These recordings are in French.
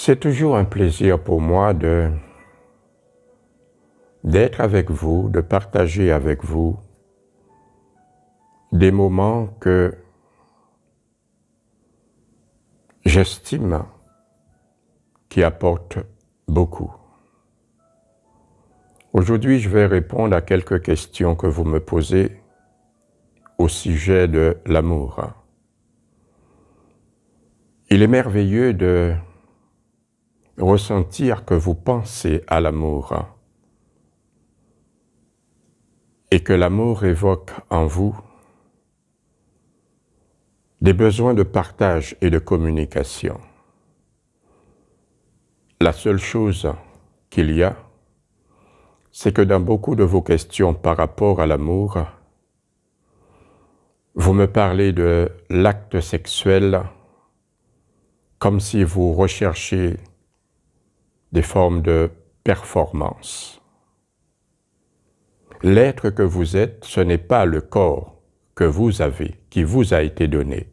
C'est toujours un plaisir pour moi d'être avec vous, de partager avec vous des moments que j'estime qui apportent beaucoup. Aujourd'hui, je vais répondre à quelques questions que vous me posez au sujet de l'amour. Il est merveilleux de ressentir que vous pensez à l'amour et que l'amour évoque en vous des besoins de partage et de communication. La seule chose qu'il y a, c'est que dans beaucoup de vos questions par rapport à l'amour, vous me parlez de l'acte sexuel comme si vous recherchiez des formes de performance. L'être que vous êtes, ce n'est pas le corps que vous avez, qui vous a été donné.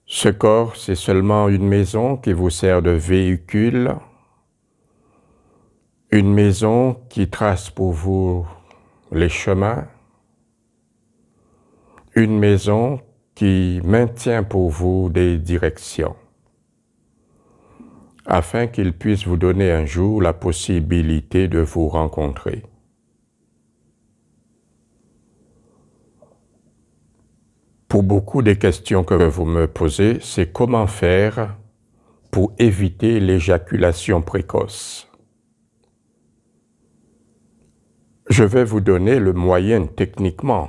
Ce corps, c'est seulement une maison qui vous sert de véhicule, une maison qui trace pour vous les chemins, une maison qui maintient pour vous des directions, afin qu'il puisse vous donner un jour la possibilité de vous rencontrer. Pour beaucoup des questions que vous me posez, c'est comment faire pour éviter l'éjaculation précoce. Je vais vous donner le moyen techniquement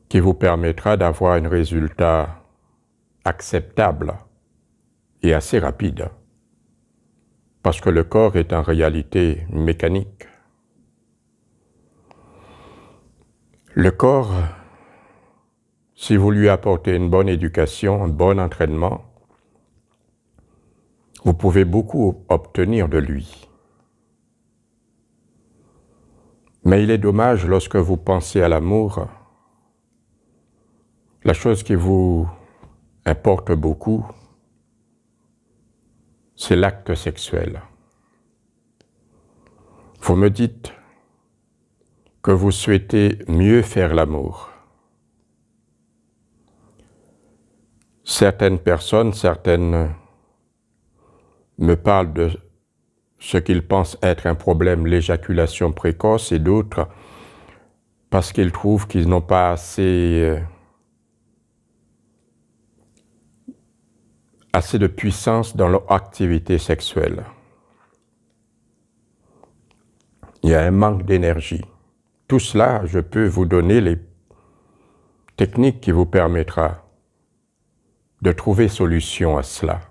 qui vous permettra d'avoir un résultat acceptable et assez rapide, parce que le corps est en réalité mécanique. Le corps, si vous lui apportez une bonne éducation, un bon entraînement, vous pouvez beaucoup obtenir de lui. Mais il est dommage lorsque vous pensez à l'amour, la chose qui vous importe beaucoup, c'est l'acte sexuel. Vous me dites que vous souhaitez mieux faire l'amour. Certaines personnes, me parlent de ce qu'ils pensent être un problème, l'éjaculation précoce, et d'autres parce qu'ils trouvent qu'ils n'ont pas assez de puissance dans leur activité sexuelle. Il y a un manque d'énergie. Tout cela, je peux vous donner les techniques qui vous permettra de trouver solution à cela.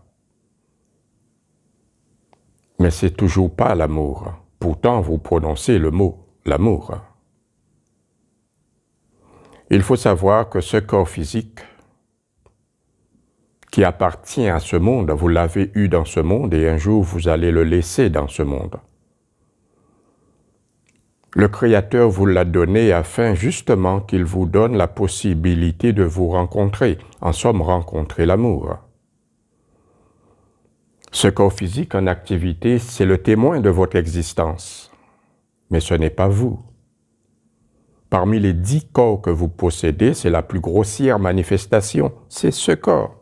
Mais c'est toujours pas l'amour. Pourtant, vous prononcez le mot l'amour. Il faut savoir que ce corps physique qui appartient à ce monde, vous l'avez eu dans ce monde et un jour vous allez le laisser dans ce monde. Le Créateur vous l'a donné afin justement qu'il vous donne la possibilité de vous rencontrer, en somme rencontrer l'amour. Ce corps physique en activité, c'est le témoin de votre existence, mais ce n'est pas vous. Parmi les 10 corps que vous possédez, c'est la plus grossière manifestation, c'est ce corps.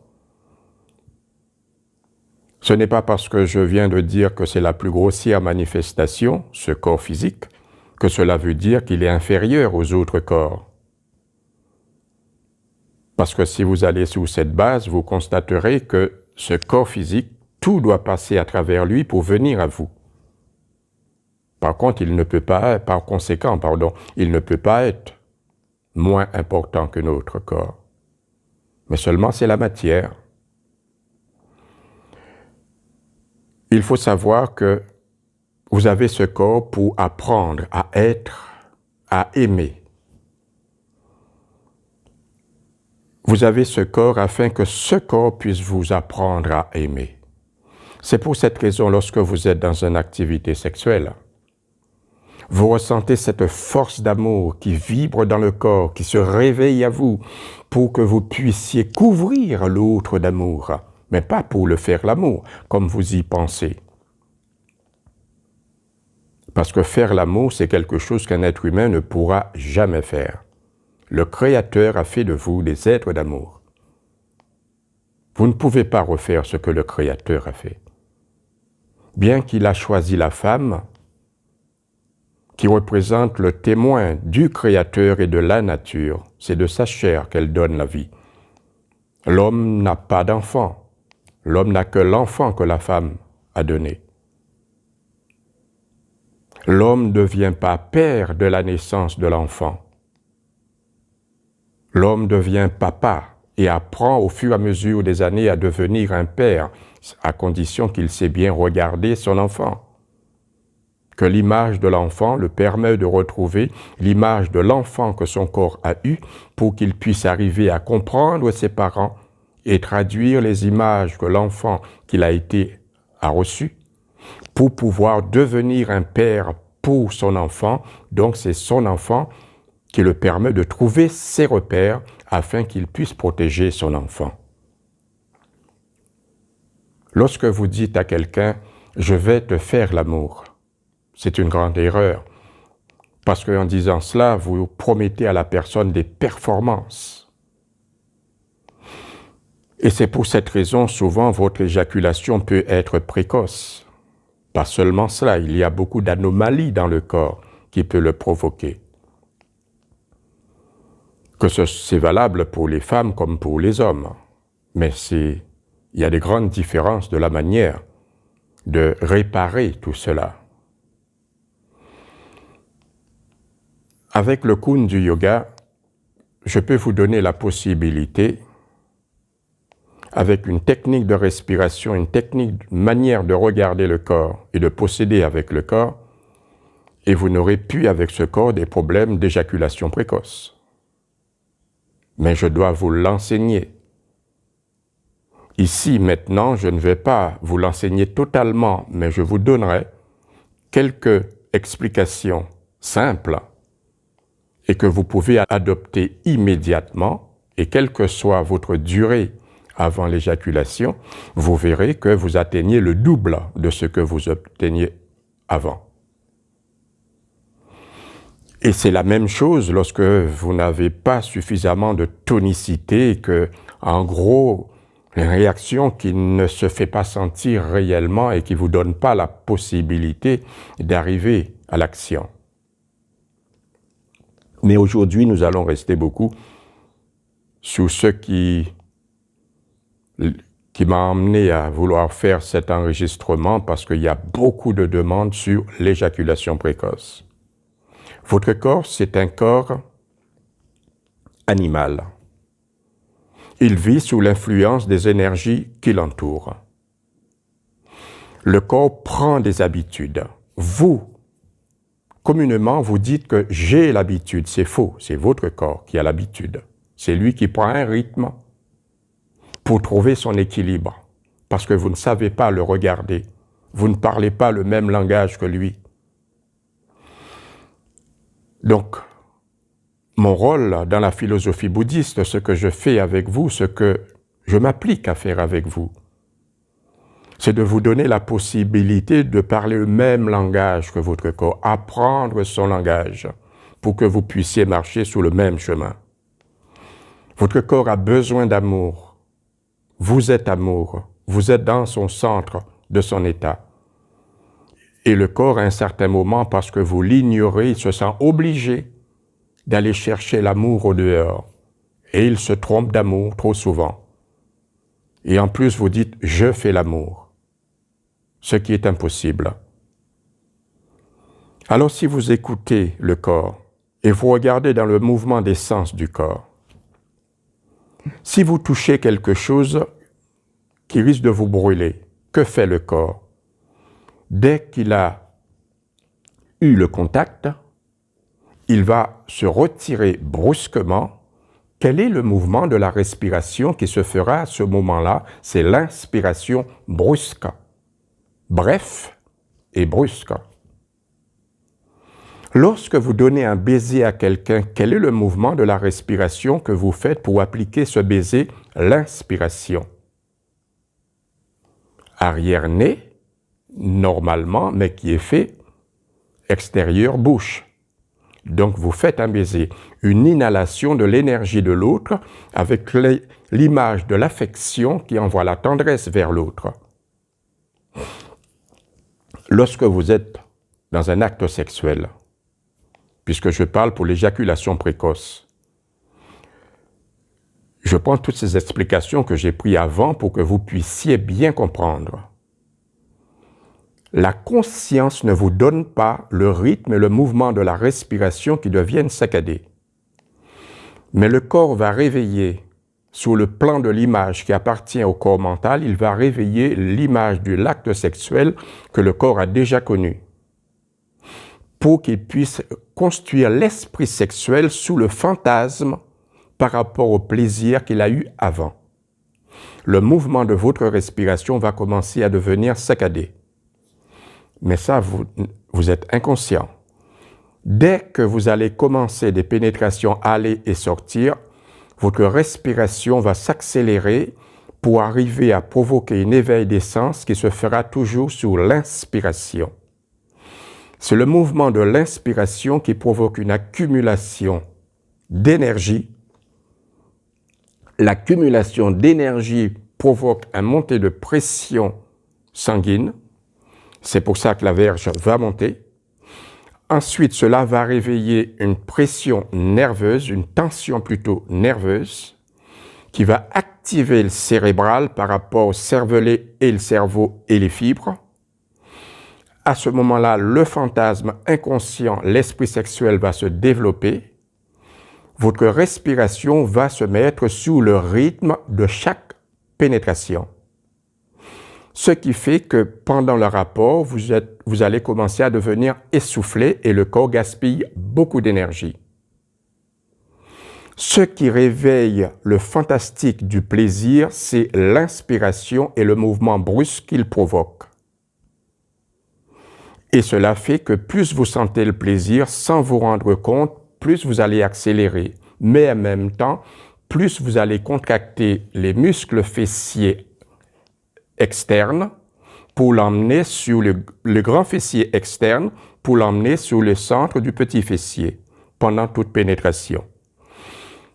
Ce n'est pas parce que je viens de dire que c'est la plus grossière manifestation, ce corps physique, que cela veut dire qu'il est inférieur aux autres corps. Parce que si vous allez sous cette base, vous constaterez que ce corps physique, tout doit passer à travers lui pour venir à vous. Par conséquent, il ne peut pas être moins important que notre corps. Mais seulement c'est la matière. Il faut savoir que vous avez ce corps pour apprendre à être, à aimer. Vous avez ce corps afin que ce corps puisse vous apprendre à aimer. C'est pour cette raison, lorsque vous êtes dans une activité sexuelle, vous ressentez cette force d'amour qui vibre dans le corps, qui se réveille à vous pour que vous puissiez couvrir l'autre d'amour. mais pas pour le faire l'amour, comme vous y pensez. Parce que faire l'amour, c'est quelque chose qu'un être humain ne pourra jamais faire. Le Créateur a fait de vous des êtres d'amour. Vous ne pouvez pas refaire ce que le Créateur a fait. Bien qu'il a choisi la femme, qui représente le témoin du Créateur et de la nature, c'est de sa chair qu'elle donne la vie. L'homme n'a pas d'enfant. L'homme n'a que l'enfant que la femme a donné. L'homme ne devient pas père de la naissance de l'enfant. L'homme devient papa et apprend au fur et à mesure des années à devenir un père, à condition qu'il sait bien regarder son enfant. Que l'image de l'enfant le permet de retrouver l'image de l'enfant que son corps a eu pour qu'il puisse arriver à comprendre ses parents et traduire les images que l'enfant qu'il a été a reçues pour pouvoir devenir un père pour son enfant. Donc c'est son enfant qui le permet de trouver ses repères afin qu'il puisse protéger son enfant. Lorsque vous dites à quelqu'un « je vais te faire l'amour », c'est une grande erreur, parce qu'en disant cela, vous promettez à la personne des performances. Et c'est pour cette raison, souvent, votre éjaculation peut être précoce. Pas seulement cela, il y a beaucoup d'anomalies dans le corps qui peut le provoquer. Que c'est valable pour les femmes comme pour les hommes. Mais il y a des grandes différences de la manière de réparer tout cela. Avec le Kun du yoga, je peux vous donner la possibilité, avec une technique de respiration, une manière de regarder le corps et de posséder avec le corps, et vous n'aurez plus avec ce corps des problèmes d'éjaculation précoce. Mais je dois vous l'enseigner. Ici, maintenant, je ne vais pas vous l'enseigner totalement, mais je vous donnerai quelques explications simples et que vous pouvez adopter immédiatement, et quelle que soit votre durée avant l'éjaculation, vous verrez que vous atteignez le double de ce que vous obteniez avant. Et c'est la même chose lorsque vous n'avez pas suffisamment de tonicité, que, en gros, une réaction qui ne se fait pas sentir réellement et qui ne vous donne pas la possibilité d'arriver à l'action. Mais aujourd'hui, nous allons rester beaucoup sur ce qui m'a amené à vouloir faire cet enregistrement, parce qu'il y a beaucoup de demandes sur l'éjaculation précoce. Votre corps, c'est un corps animal. Il vit sous l'influence des énergies qui l'entourent. Le corps prend des habitudes. Vous, communément, vous dites que j'ai l'habitude. C'est faux, c'est votre corps qui a l'habitude. C'est lui qui prend un rythme pour trouver son équilibre, parce que vous ne savez pas le regarder. Vous ne parlez pas le même langage que lui. Donc, mon rôle dans la philosophie bouddhiste, ce que je fais avec vous, ce que je m'applique à faire avec vous, c'est de vous donner la possibilité de parler le même langage que votre corps, apprendre son langage pour que vous puissiez marcher sur le même chemin. Votre corps a besoin d'amour. Vous êtes amour. Vous êtes dans son centre de son état. Et le corps, à un certain moment, parce que vous l'ignorez, il se sent obligé d'aller chercher l'amour au dehors. Et il se trompe d'amour trop souvent. Et en plus, vous dites « je fais l'amour », ce qui est impossible. Alors si vous écoutez le corps et vous regardez dans le mouvement des sens du corps, si vous touchez quelque chose qui risque de vous brûler, que fait le corps? Dès qu'il a eu le contact, il va se retirer brusquement. Quel est le mouvement de la respiration qui se fera à ce moment-là? C'est l'inspiration brusque. Bref et brusque. Lorsque vous donnez un baiser à quelqu'un, quel est le mouvement de la respiration que vous faites pour appliquer ce baiser? L'inspiration. arrière-nez, normalement, mais qui est fait extérieur bouche. Donc vous faites un baiser, une inhalation de l'énergie de l'autre avec l'image de l'affection qui envoie la tendresse vers l'autre. Lorsque vous êtes dans un acte sexuel, puisque je parle pour l'éjaculation précoce, je prends toutes ces explications que j'ai prises avant pour que vous puissiez bien comprendre. La conscience ne vous donne pas le rythme et le mouvement de la respiration qui deviennent saccadés. Mais le corps va réveiller, sur le plan de l'image qui appartient au corps mental, il va réveiller l'image de l'acte sexuel que le corps a déjà connu, pour qu'il puisse construire l'esprit sexuel sous le fantasme par rapport au plaisir qu'il a eu avant. Le mouvement de votre respiration va commencer à devenir saccadé. Mais ça, vous êtes inconscient. Dès que vous allez commencer des pénétrations aller et sortir, votre respiration va s'accélérer pour arriver à provoquer un éveil des sens qui se fera toujours sur l'inspiration. C'est le mouvement de l'inspiration qui provoque une accumulation d'énergie. L'accumulation d'énergie provoque une montée de pression sanguine. C'est pour ça que la verge va monter. Ensuite, cela va réveiller une pression nerveuse, une tension plutôt nerveuse, qui va activer le cérébral par rapport au cervelet et le cerveau et les fibres. À ce moment-là, le fantasme inconscient, l'esprit sexuel va se développer. Votre respiration va se mettre sous le rythme de chaque pénétration. Ce qui fait que pendant le rapport, vous allez commencer à devenir essoufflé et le corps gaspille beaucoup d'énergie. Ce qui réveille le fantastique du plaisir, c'est l'inspiration et le mouvement brusque qu'il provoque. Et cela fait que plus vous sentez le plaisir sans vous rendre compte, plus vous allez accélérer. Mais en même temps, plus vous allez contracter les muscles fessiers externes pour l'emmener sur le grand fessier externe, pour l'emmener sur le centre du petit fessier pendant toute pénétration.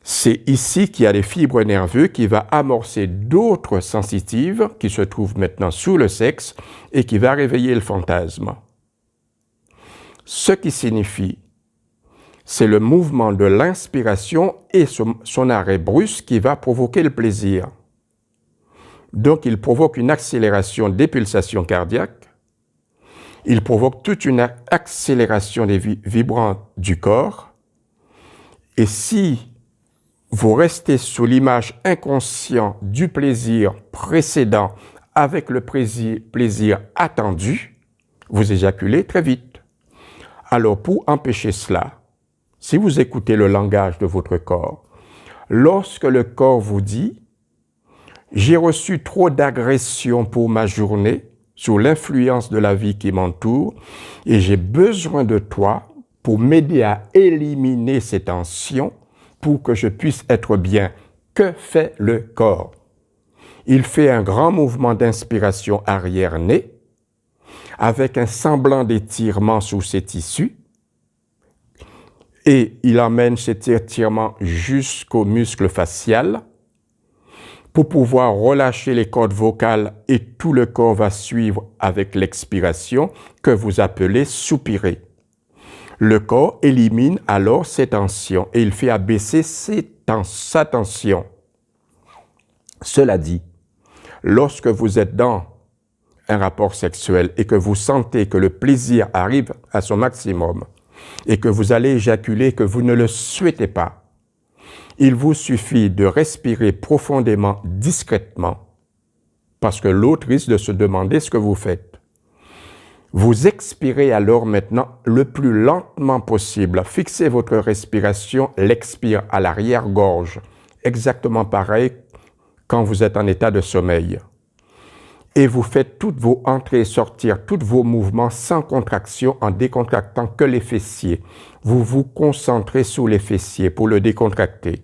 C'est ici qu'il y a des fibres nerveuses qui vont amorcer d'autres sensitives qui se trouvent maintenant sous le sexe et qui va réveiller le fantasme. Ce qui signifie, c'est le mouvement de l'inspiration et son arrêt brusque qui va provoquer le plaisir. Donc, il provoque une accélération des pulsations cardiaques, il provoque toute une accélération des vibrants du corps, et si vous restez sous l'image inconsciente du plaisir précédent avec le plaisir attendu, vous éjaculez très vite. Alors, pour empêcher cela, si vous écoutez le langage de votre corps, lorsque le corps vous dit « J'ai reçu trop d'agressions pour ma journée sous l'influence de la vie qui m'entoure et j'ai besoin de toi pour m'aider à éliminer ces tensions pour que je puisse être bien. » Que fait le corps? Il fait un grand mouvement d'inspiration arrière-nez avec un semblant d'étirement sous ses tissus et il emmène cet étirement jusqu'au muscle facial pour pouvoir relâcher les cordes vocales et tout le corps va suivre avec l'expiration que vous appelez soupirer. Le corps élimine alors ces tensions et il fait abaisser sa tension. Cela dit, lorsque vous êtes dans un rapport sexuel et que vous sentez que le plaisir arrive à son maximum et que vous allez éjaculer, que vous ne le souhaitez pas, il vous suffit de respirer profondément, discrètement, parce que l'autre risque de se demander ce que vous faites. Vous expirez alors maintenant le plus lentement possible. Fixez votre respiration, l'expire à l'arrière-gorge, exactement pareil quand vous êtes en état de sommeil. Et vous faites toutes vos entrées et sorties, tous vos mouvements sans contraction en décontractant que les fessiers. Vous vous concentrez sur les fessiers pour le décontracter.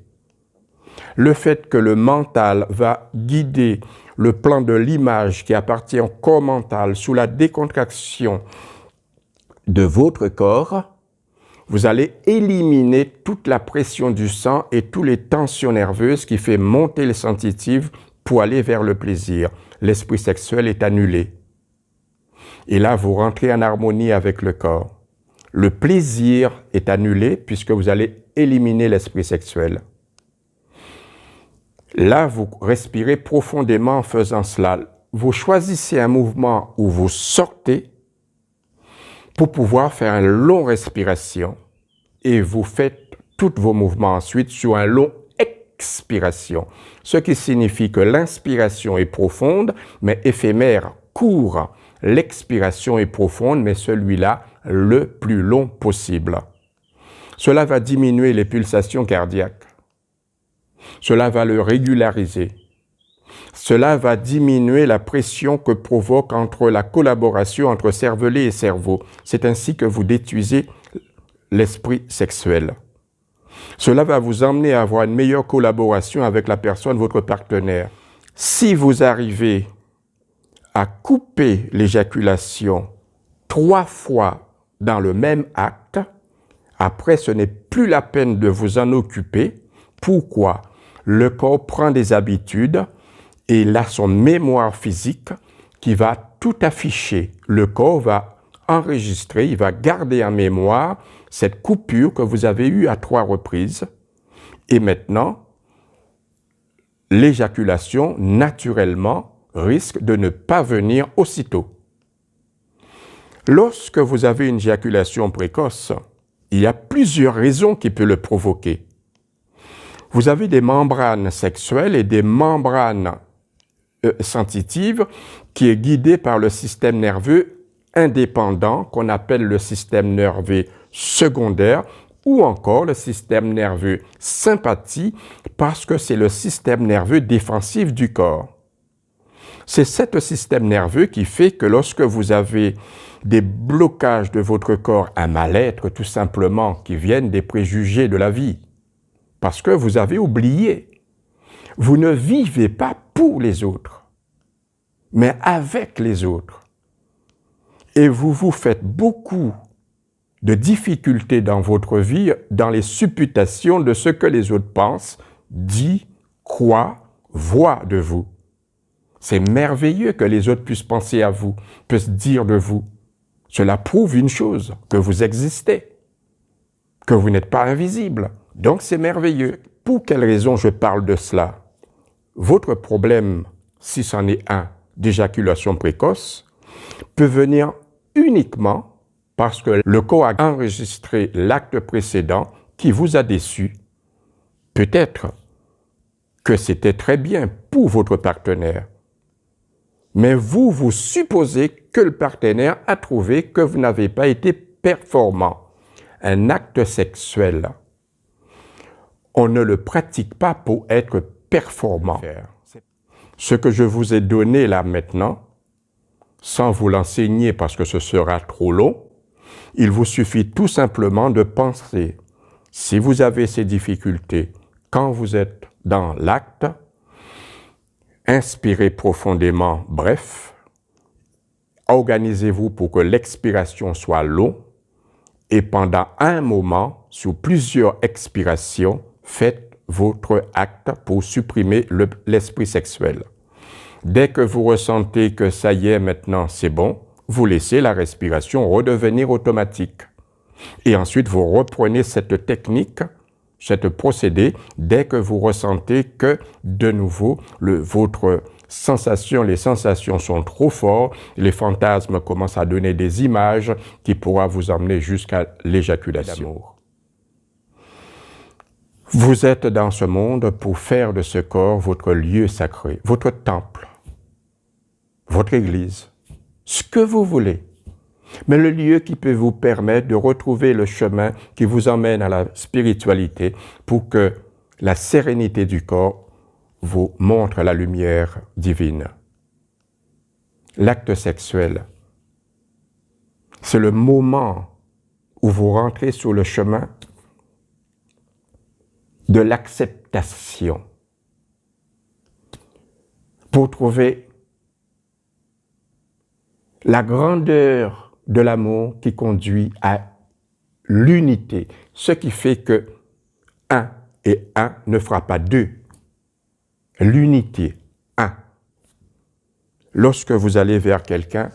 le fait que le mental va guider le plan de l'image qui appartient au corps mental sous la décontraction de votre corps, vous allez éliminer toute la pression du sang et toutes les tensions nerveuses qui fait monter les sensitives pour aller vers le plaisir. L'esprit sexuel est annulé. Et là, vous rentrez en harmonie avec le corps. Le plaisir est annulé puisque vous allez éliminer l'esprit sexuel. Là, vous respirez profondément en faisant cela. Vous choisissez un mouvement où vous sortez pour pouvoir faire une longue respiration et vous faites tous vos mouvements ensuite sur un long expiration. Ce qui signifie que l'inspiration est profonde mais éphémère, court. L'expiration est profonde mais celui-là le plus long possible. Cela va diminuer les pulsations cardiaques. Cela va le régulariser. Cela va diminuer la pression que provoque la collaboration entre cervelet et cerveau. C'est ainsi que vous détruisez l'esprit sexuel. Cela va vous emmener à avoir une meilleure collaboration avec la personne, votre partenaire. Si vous arrivez à couper l'éjaculation 3 fois dans le même acte, après ce n'est plus la peine de vous en occuper. Pourquoi? Le corps prend des habitudes et il a son mémoire physique qui va tout afficher. Le corps va enregistrer, il va garder en mémoire cette coupure que vous avez eue à 3 reprises. Et maintenant, l'éjaculation, naturellement, risque de ne pas venir aussitôt. Lorsque vous avez une éjaculation précoce, il y a plusieurs raisons qui peuvent le provoquer. Vous avez des membranes sexuelles et des membranes sensitives qui est guidées par le système nerveux indépendant qu'on appelle le système nerveux secondaire ou encore le système nerveux sympathie parce que c'est le système nerveux défensif du corps. C'est ce système nerveux qui fait que lorsque vous avez des blocages de votre corps, un mal-être tout simplement qui viennent des préjugés de la vie, parce que vous avez oublié, vous ne vivez pas pour les autres, mais avec les autres. Et vous vous faites beaucoup de difficultés dans votre vie, dans les supputations de ce que les autres pensent, disent, croient, voient de vous. C'est merveilleux que les autres puissent penser à vous, puissent dire de vous. Cela prouve une chose, que vous existez, que vous n'êtes pas invisible. Donc c'est merveilleux. Pour quelle raison je parle de cela? Votre problème, si c'en est un, d'éjaculation précoce, peut venir uniquement parce que le corps a enregistré l'acte précédent qui vous a déçu. Peut-être que c'était très bien pour votre partenaire, mais vous supposez que le partenaire a trouvé que vous n'avez pas été performant. Un acte sexuel, on ne le pratique pas pour être performant. Ce que je vous ai donné là maintenant, sans vous l'enseigner parce que ce sera trop long, il vous suffit tout simplement de penser, si vous avez ces difficultés, quand vous êtes dans l'acte, inspirez profondément, bref, organisez-vous pour que l'expiration soit longue et pendant un moment, sur plusieurs expirations, faites votre acte pour supprimer l'esprit sexuel. Dès que vous ressentez que ça y est maintenant, c'est bon, vous laissez la respiration redevenir automatique. Et ensuite, vous reprenez cette technique, cette procédé, dès que vous ressentez que, de nouveau, les sensations sont trop fortes, les fantasmes commencent à donner des images qui pourront vous emmener jusqu'à l'éjaculation. Vous êtes dans ce monde pour faire de ce corps votre lieu sacré, votre temple, votre église, ce que vous voulez. Mais le lieu qui peut vous permettre de retrouver le chemin qui vous emmène à la spiritualité pour que la sérénité du corps vous montre la lumière divine. L'acte sexuel, c'est le moment où vous rentrez sur le chemin de l'acceptation. pour trouver la grandeur de l'amour qui conduit à l'unité, ce qui fait que 1 et 1 ne fera pas 2. L'unité, 1. Lorsque vous allez vers quelqu'un,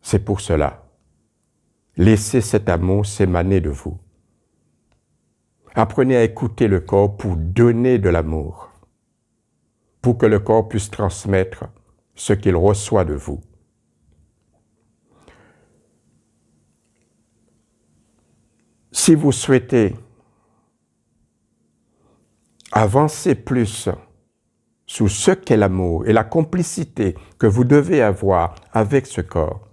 c'est pour cela. Laissez cet amour s'émaner de vous. Apprenez à écouter le corps pour donner de l'amour, pour que le corps puisse transmettre ce qu'il reçoit de vous. Si vous souhaitez avancer plus sur ce qu'est l'amour et la complicité que vous devez avoir avec ce corps,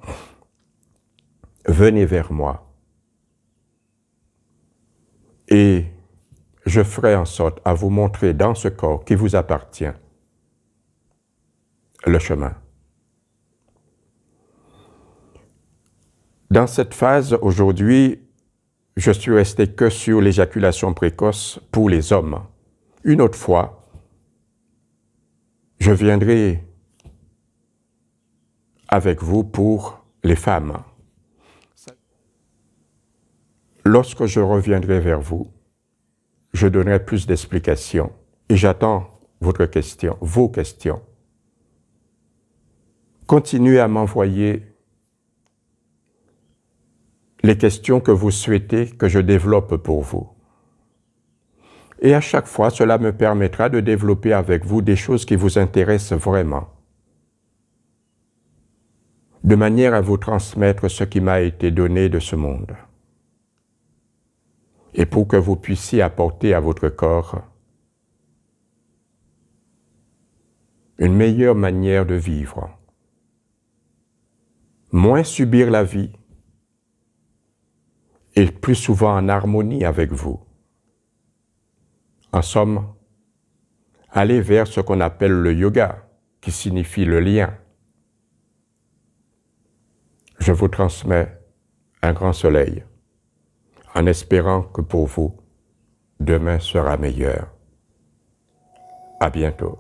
venez vers moi et je ferai en sorte à vous montrer dans ce corps qui vous appartient le chemin. Dans cette phase, aujourd'hui, je suis resté que sur l'éjaculation précoce pour les hommes. Une autre fois, je viendrai avec vous pour les femmes. Lorsque je reviendrai vers vous, je donnerai plus d'explications et j'attends vos questions. Continuez à m'envoyer les questions que vous souhaitez que je développe pour vous. Et à chaque fois, cela me permettra de développer avec vous des choses qui vous intéressent vraiment, de manière à vous transmettre ce qui m'a été donné de ce monde, et pour que vous puissiez apporter à votre corps une meilleure manière de vivre, moins subir la vie, et plus souvent en harmonie avec vous. En somme, aller vers ce qu'on appelle le yoga, qui signifie le lien. Je vous transmets un grand soleil, en espérant que pour vous, demain sera meilleur. À bientôt.